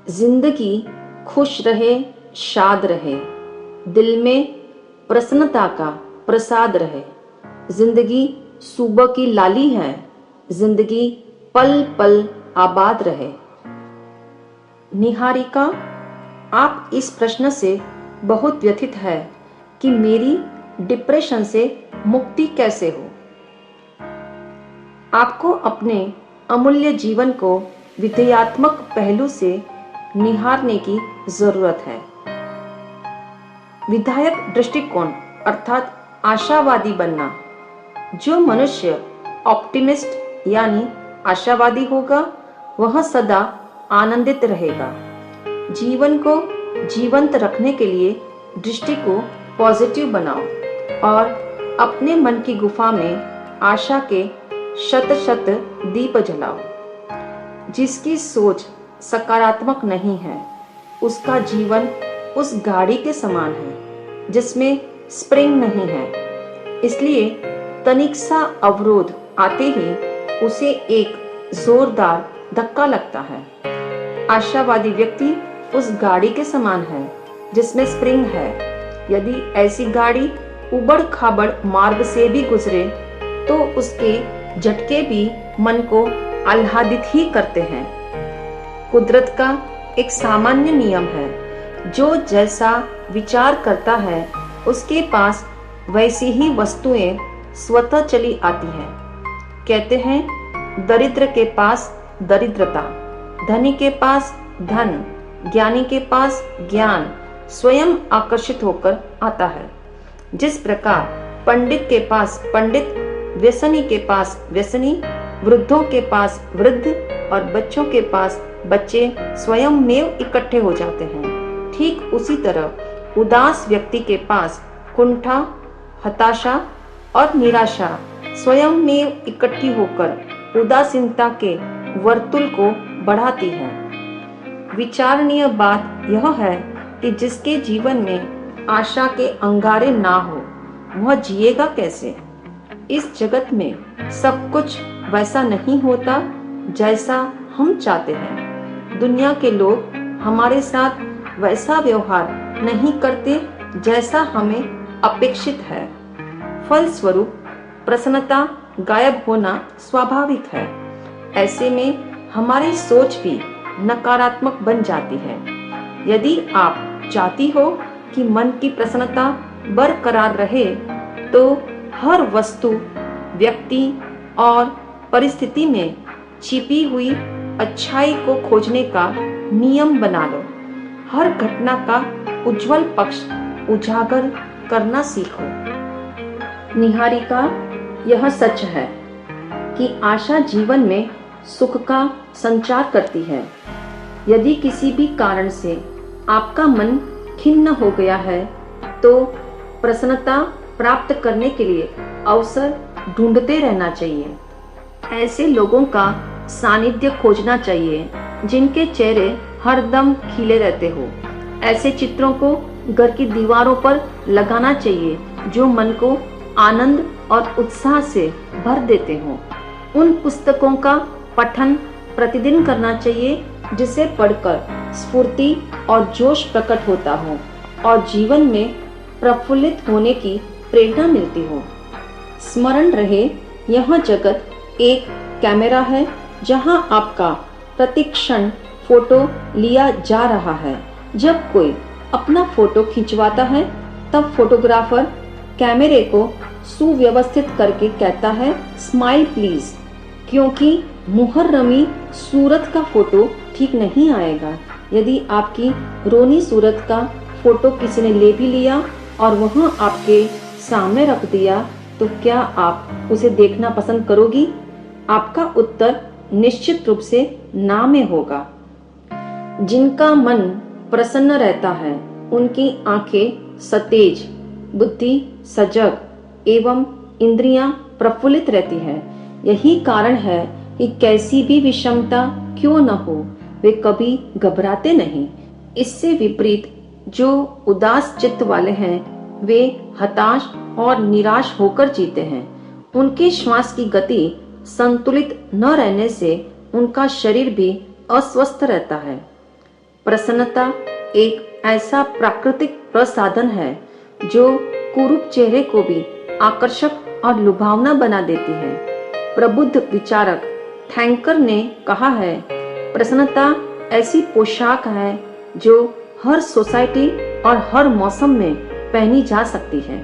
जिंदगी खुश रहे, शाद रहे, दिल में प्रसन्नता का प्रसाद रहे। जिंदगी सुबह की लाली है, जिंदगी पल पल आबाद रहे। निहारिका, आप इस प्रश्न से बहुत व्यथित है कि मेरी डिप्रेशन से मुक्ति कैसे हो। आपको अपने अमूल्य जीवन को विधेयात्मक पहलू से निहारने की जरूरत है। विधायक दृष्टिकोण अर्थात आशावादी बनना। जो मनुष्य ऑप्टिमिस्ट यानी आशावादी होगा वह सदा आनंदित रहेगा। जीवन को जीवंत रखने के लिए दृष्टि को पॉजिटिव बनाओ और अपने मन की गुफा में आशा के शत शत दीप जलाओ। जिसकी सोच सकारात्मक नहीं है उसका जीवन उस गाड़ी के समान है जिसमें स्प्रिंग नहीं है। इसलिए तनिक सा अवरोध आते ही उसे एक जोरदार धक्का लगता है। आशावादी व्यक्ति उस गाड़ी के समान है जिसमें स्प्रिंग है। यदि ऐसी गाड़ी उबड़ खाबड़ मार्ग से भी गुजरे तो उसके झटके भी मन को आह्लादित ही करते हैं। कुदरत का एक सामान्य नियम है, जो जैसा विचार करता है उसके पास वैसी ही वस्तुएं स्वतः चली आती हैं। कहते हैं दरिद्र के पास दरिद्रता, धनी के पास धन, ज्ञानी के पास ज्ञान स्वयं आकर्षित होकर आता है। जिस प्रकार पंडित के पास पंडित, व्यसनी के पास व्यसनी, वृद्धों के पास वृद्ध और बच्चों के पास बच्चे स्वयं में इकट्ठे हो जाते हैं, ठीक उसी तरह उदास व्यक्ति के पास कुंठा, हताशा और निराशा स्वयं में इकट्ठी होकर उदासीनता के वर्तुल को बढ़ाती है। विचारणीय बात यह है कि जिसके जीवन में आशा के अंगारे ना हो वह जिएगा कैसे। इस जगत में सब कुछ वैसा नहीं होता जैसा हम चाहते हैं। दुनिया के लोग हमारे साथ वैसा व्यवहार नहीं करते जैसा हमें अपेक्षित है। फलस्वरूप प्रसन्नता गायब होना स्वाभाविक है। ऐसे में हमारी सोच भी नकारात्मक बन जाती है। यदि आप चाहती हो कि मन की प्रसन्नता बरकरार रहे तो हर वस्तु, व्यक्ति और परिस्थिति में छिपी हुई अच्छाई को खोजने का नियम बना लो। हर घटना का उज्जवल पक्ष उजागर करना सीखो। निहारिका, यह सच है कि आशा जीवन में सुख का संचार करती है। यदि किसी भी कारण से आपका मन खिन्न हो गया है तो प्रसन्नता प्राप्त करने के लिए अवसर ढूंढते रहना चाहिए। ऐसे लोगों का सानिध्य खोजना चाहिए जिनके चेहरे हरदम खिले रहते हो। ऐसे चित्रों को घर की दीवारों पर लगाना चाहिए जो मन को आनंद और उत्साह से भर देते हो। उन पुस्तकों का पठन प्रतिदिन करना चाहिए जिसे पढ़कर स्फूर्ति और जोश प्रकट होता हो और जीवन में प्रफुल्लित होने की प्रेरणा मिलती हो। स्मरण रहे, यह जगत एक कैमरा है जहां आपका प्रतिक्षण फोटो लिया जा रहा है। जब कोई अपना फोटो खिंचवाता है तब फोटोग्राफर कैमरे को सुव्यवस्थित करके कहता है स्माइल प्लीज, क्योंकि मुहर्रमी सूरत का फोटो ठीक नहीं आएगा। यदि आपकी रोनी सूरत का फोटो किसी ने ले भी लिया और वह आपके सामने रख दिया तो क्या आप उसे देखना पसंद करोगी? आपका उत्तर निश्चित रूप से ना में होगा। जिनका मन प्रसन्न रहता है उनकी आंखें सतेज, बुद्धि सजग एवं इंद्रियां प्रफुल्लित रहती है। यही कारण है कि कैसी भी विषमता क्यों न हो वे कभी घबराते नहीं। इससे विपरीत जो उदास चित्त वाले हैं वे हताश और निराश होकर जीते हैं। उनके श्वास की गति संतुलित न रहने से उनका शरीर भी अस्वस्थ रहता है। प्रसन्नता एक ऐसा प्राकृतिक प्रसाधन है जो कुरूप चेहरे को भी आकर्षक और लुभावना बना देती है। प्रबुद्ध विचारक थैंकर ने कहा है, प्रसन्नता ऐसी पोशाक है जो हर सोसाइटी और हर मौसम में पहनी जा सकती है।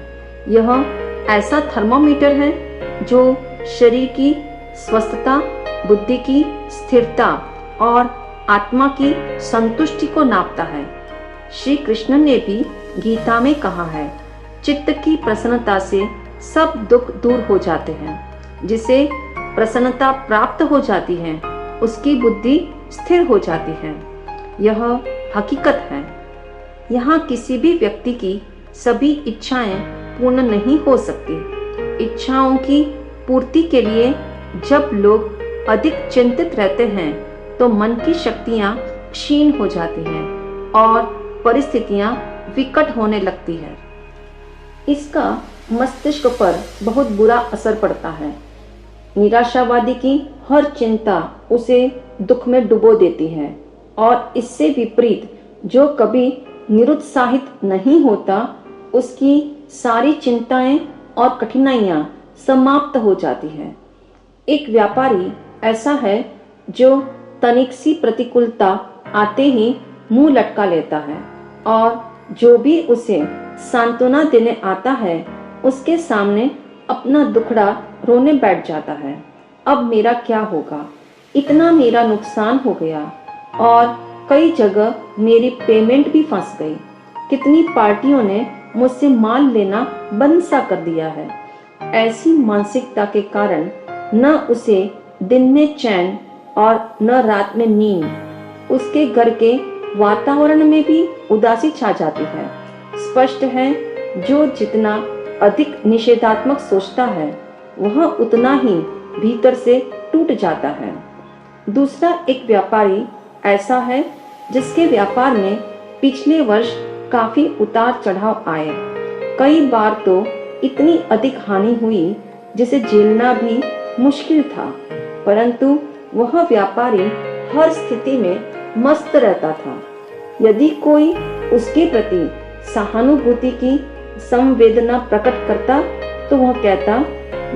यह ऐसा थर्मोमीटर है जो शरीर की स्वस्थता, बुद्धि की स्थिरता और आत्मा की संतुष्टि को नापता है। श्री कृष्ण ने भी गीता में कहा है, चित्त की प्रसन्नता से सब दुख दूर हो जाते हैं। जिसे प्रसन्नता प्राप्त हो जाती है उसकी बुद्धि स्थिर हो जाती है। यह हकीकत है। यहाँ किसी भी व्यक्ति की सभी इच्छाएं पूर्ण नहीं हो सकती। इच्छाओं की पूर्ति के लिए जब लोग अधिक चिंतित रहते हैं तो मन की शक्तियां क्षीण हो जाती हैं और परिस्थितियां विकट होने लगती है। इसका मस्तिष्क पर बहुत बुरा असर पड़ता है। निराशावादी की हर चिंता उसे दुख में डुबो देती है और इससे विपरीत जो कभी निरुत्साहित नहीं होता उसकी सारी चिंताएं और कठिनाइयां समाप्त हो जाती है। एक व्यापारी ऐसा है जो तनिक सी प्रतिकूलता आते ही मुंह लटका लेता है और जो भी उसे सांत्वना देने आता है उसके सामने अपना दुखड़ा रोने बैठ जाता है। अब मेरा क्या होगा, इतना मेरा नुकसान हो गया और कई जगह मेरी पेमेंट भी फंस गई। कितनी पार्टियों ने मुझसे माल लेना बंद सा कर दिया है। ऐसी मानसिकता के कारण न उसे दिन में चैन और न रात में नींद। उसके घर के वातावरण में भी उदासी छा जाती है। स्पष्ट है, जो जितना अधिक निषेधात्मक सोचता है वह उतना ही भीतर से टूट जाता है। दूसरा एक व्यापारी ऐसा है जिसके व्यापार में पिछले वर्ष काफी उतार चढ़ाव आए। कई बार तो इतनी अधिक हानि हुई जिसे झेलना भी मुश्किल था, परंतु वह व्यापारी हर स्थिति में मस्त रहता था। यदि कोई उसके प्रति सहानुभूति की संवेदना प्रकट करता तो वह कहता,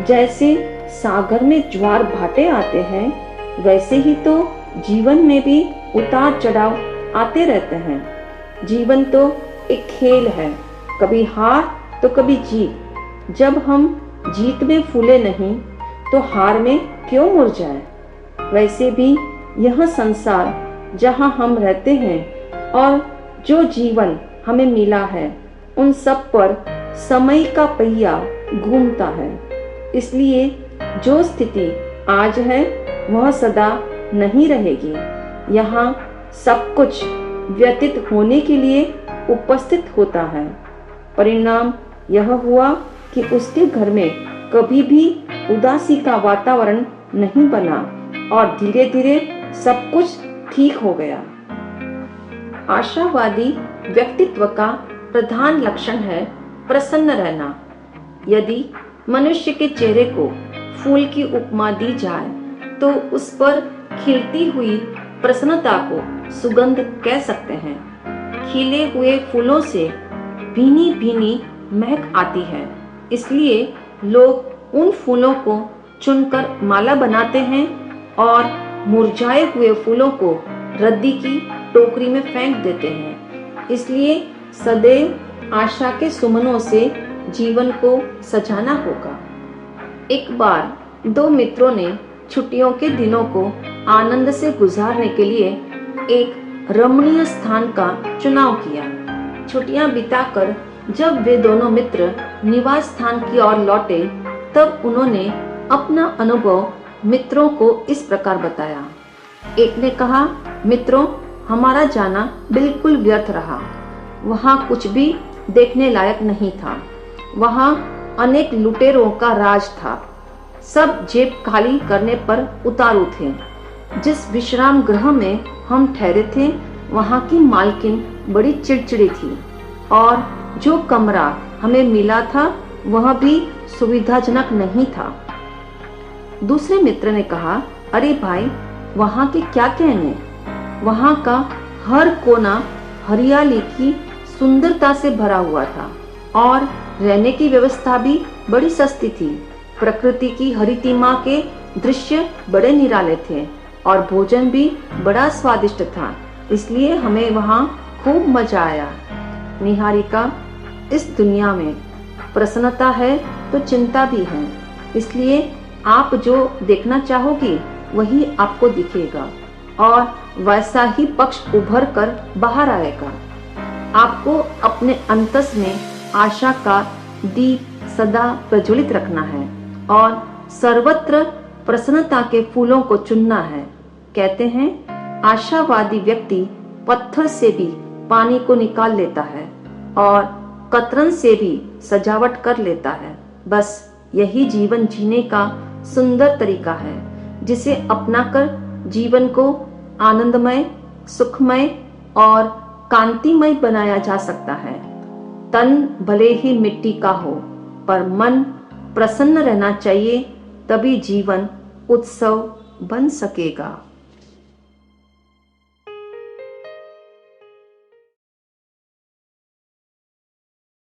जैसे सागर में ज्वार भाटे आते हैं वैसे ही तो जीवन में भी उतार चढ़ाव आते रहते हैं। जीवन तो एक खेल है, कभी हार तो कभी जीत। जब हम जीत में फूले नहीं तो हार में क्यों मुरझाए। वैसे भी यह संसार जहाँ हम रहते हैं और जो जीवन हमें मिला है उन सब पर समय का पहिया घूमता है। इसलिए जो स्थिति आज है वह सदा नहीं रहेगी। यहाँ सब कुछ व्यतीत होने के लिए उपस्थित होता है। परिणाम यह हुआ कि उसके घर में कभी भी उदासी का वातावरण नहीं बना और धीरे धीरे सब कुछ ठीक हो गया। आशावादी व्यक्तित्व का प्रधान लक्षण है प्रसन्न रहना। यदि मनुष्य के चेहरे को फूल की उपमा दी जाए तो उस पर खिलती हुई प्रसन्नता को सुगंध कह सकते हैं। खिले हुए फूलों से भीनी भीनी महक आती है, इसलिए लोग उन फूलों को चुनकर माला बनाते हैं और मुरझाए हुए फूलों को रद्दी की टोकरी में फेंक देते हैं। इसलिए सदैव आशा के सुमनों से जीवन को सजाना होगा। एक बार दो मित्रों ने छुट्टियों के दिनों को आनंद से गुजारने के लिए एक रमणीय स्थान का चुनाव किया। छुट्टियां बिताकर जब वे दोनों मित्र निवास स्थान की ओर लौटे तब उन्होंने अपना अनुभव मित्रों को इस प्रकार बताया। एक ने कहा, मित्रों, हमारा जाना बिल्कुल व्यर्थ रहा। वहाँ कुछ भी देखने लायक नहीं था। वहाँ अनेक लुटेरों का राज था। सब जेब खाली करने पर उतारू थे। जिस विश्राम गृह में हम ठहरे थे वहाँ की मालकिन बड़ी चिड़चिड़ी थी और जो कमरा हमें मिला था वह भी सुविधाजनक नहीं था। दूसरे मित्र ने कहा, अरे भाई, वहाँ के क्या कहने, वहाँ का हर कोना हरियाली की सुंदरता से भरा हुआ था और रहने की व्यवस्था भी बड़ी सस्ती थी। प्रकृति की हरितिमा के दृश्य बड़े निराले थे और भोजन भी बड़ा स्वादिष्ट था, इसलिए हमें वहाँ खूब मजा आया। निहारिका, इस दुनिया में प्रसन्नता है तो चिंता भी है, इसलिए आप जो देखना चाहोगी वही आपको दिखेगा और वैसा ही पक्ष उभर कर बाहर आएगा। आपको अपने अंतस में आशा का दीप सदा प्रज्वलित रखना है और सर्वत्र प्रसन्नता के फूलों को चुनना है। कहते हैं, आशावादी व्यक्ति पत्थर से भी पानी को निकाल लेता है और कतरन से भी सजावट कर लेता है। बस यही जीवन जीने का सुंदर तरीका है, जिसे अपनाकर जीवन को आनंदमय, सुखमय और कांतिमय बनाया जा सकता है। तन भले ही मिट्टी का हो, पर मन प्रसन्न रहना चाहिए, तभी जीवन उत्सव बन सकेगा।